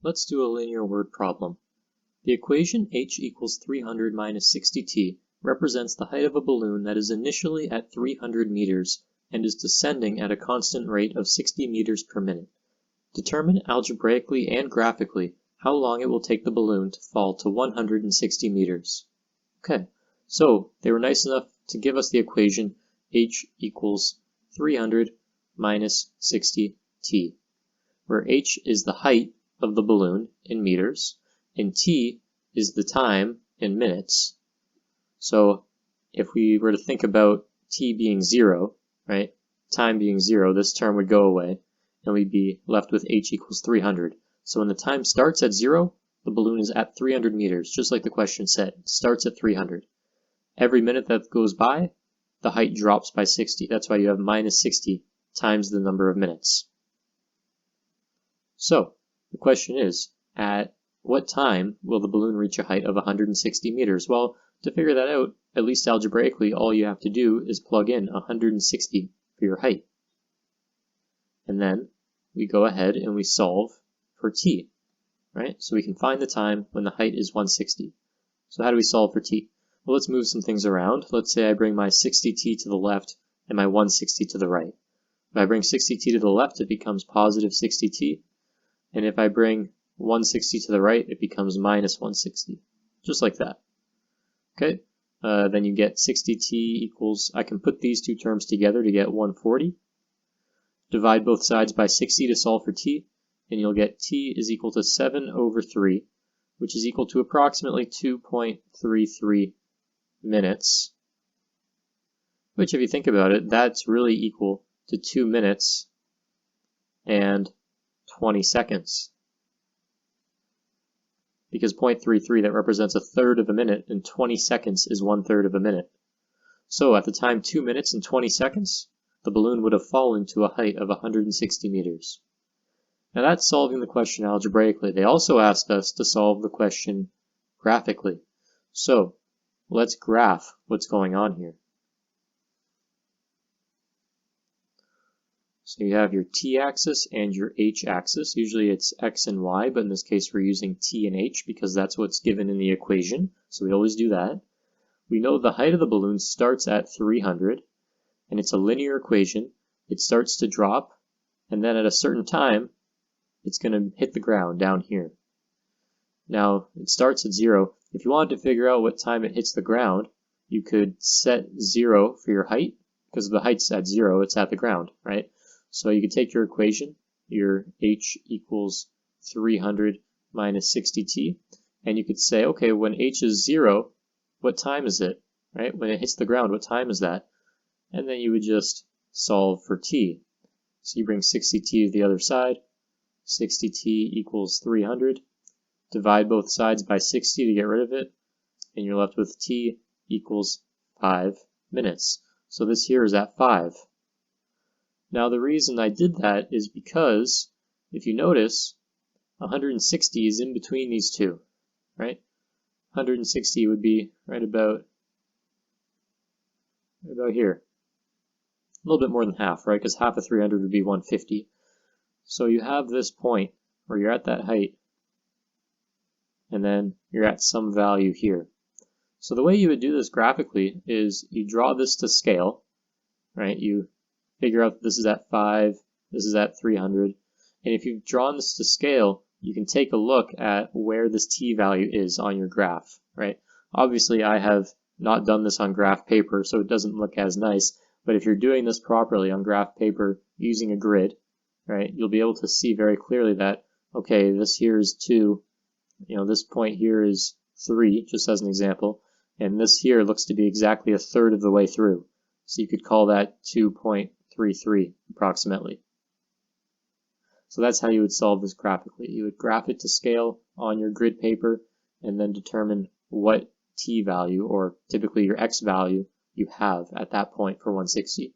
Let's do a linear word problem. The equation h equals 300 minus 60t represents the height of a balloon that is initially at 300 meters and is descending at a constant rate of 60 meters per minute. Determine algebraically and graphically how long it will take the balloon to fall to 160 meters. Okay, so they were nice enough to give us the equation h equals 300 minus 60t, where h is the height of the balloon in meters, and t is the time in minutes. So if we were to think about t being 0, right, time being 0, this term would go away, and we'd be left with h equals 300. So when the time starts at 0, the balloon is at 300 meters, just like the question said. It starts at 300. Every minute that goes by, the height drops by 60. That's why you have minus 60 times the number of minutes. So the question is, at what time will the balloon reach a height of 160 meters? Well, to figure that out, at least algebraically, all you have to do is plug in 160 for your height. And then we go ahead and we solve for t, right? So we can find the time when the height is 160. So how do we solve for t? Well, let's move some things around. Let's say I bring my 60t to the left and my 160 to the right. If I bring 60t to the left, it becomes positive 60t. And if I bring 160 to the right, it becomes minus 160. Just like that. Okay, then you get 60t equals, I can put these two terms together to get 140. Divide both sides by 60 to solve for t, and you'll get t is equal to 7 over 3, which is equal to approximately 2.33 minutes. Which, if you think about it, that's really equal to 2 minutes and 20 seconds. Because 0.33, that represents a third of a minute, and 20 seconds is 1/3 of a minute. So at the time 2 minutes and 20 seconds, the balloon would have fallen to a height of 160 meters. Now that's solving the question algebraically. They also asked us to solve the question graphically. So let's graph what's going on here. So you have your t-axis and your h-axis. Usually it's x and y, but in this case we're using t and h because that's what's given in the equation. So we always do that. We know the height of the balloon starts at 300, and it's a linear equation. It starts to drop, and then at a certain time, it's going to hit the ground down here. Now, it starts at 0. If you wanted to figure out what time it hits the ground, you could set 0 for your height, because the height's at 0, it's at the ground, right? So you could take your equation, your h equals 300 minus 60t, and you could say, okay, when h is 0, what time is it, right? When it hits the ground, what time is that? And then you would just solve for t. So you bring 60t to the other side, 60t equals 300, divide both sides by 60 to get rid of it, and you're left with t equals 5 minutes. So this here is at 5. Now the reason I did that is because, if you notice, 160 is in between these two, right? 160 would be right about here. A little bit more than half, right? Because half of 300 would be 150. So you have this point where you're at that height, and then you're at some value here. So the way you would do this graphically is you draw this to scale, right? You figure out this is at 5, this is at 300, and if you've drawn this to scale, you can take a look at where this t value is on your graph, right? Obviously, I have not done this on graph paper, so it doesn't look as nice, but if you're doing this properly on graph paper using a grid, right, you'll be able to see very clearly that, okay, this here is 2, this point here is 3, just as an example, and this here looks to be exactly a third of the way through. So you could call that 2.33 approximately. So that's how you would solve this graphically. You would graph it to scale on your grid paper and then determine what t value, or typically your x value, you have at that point for 160.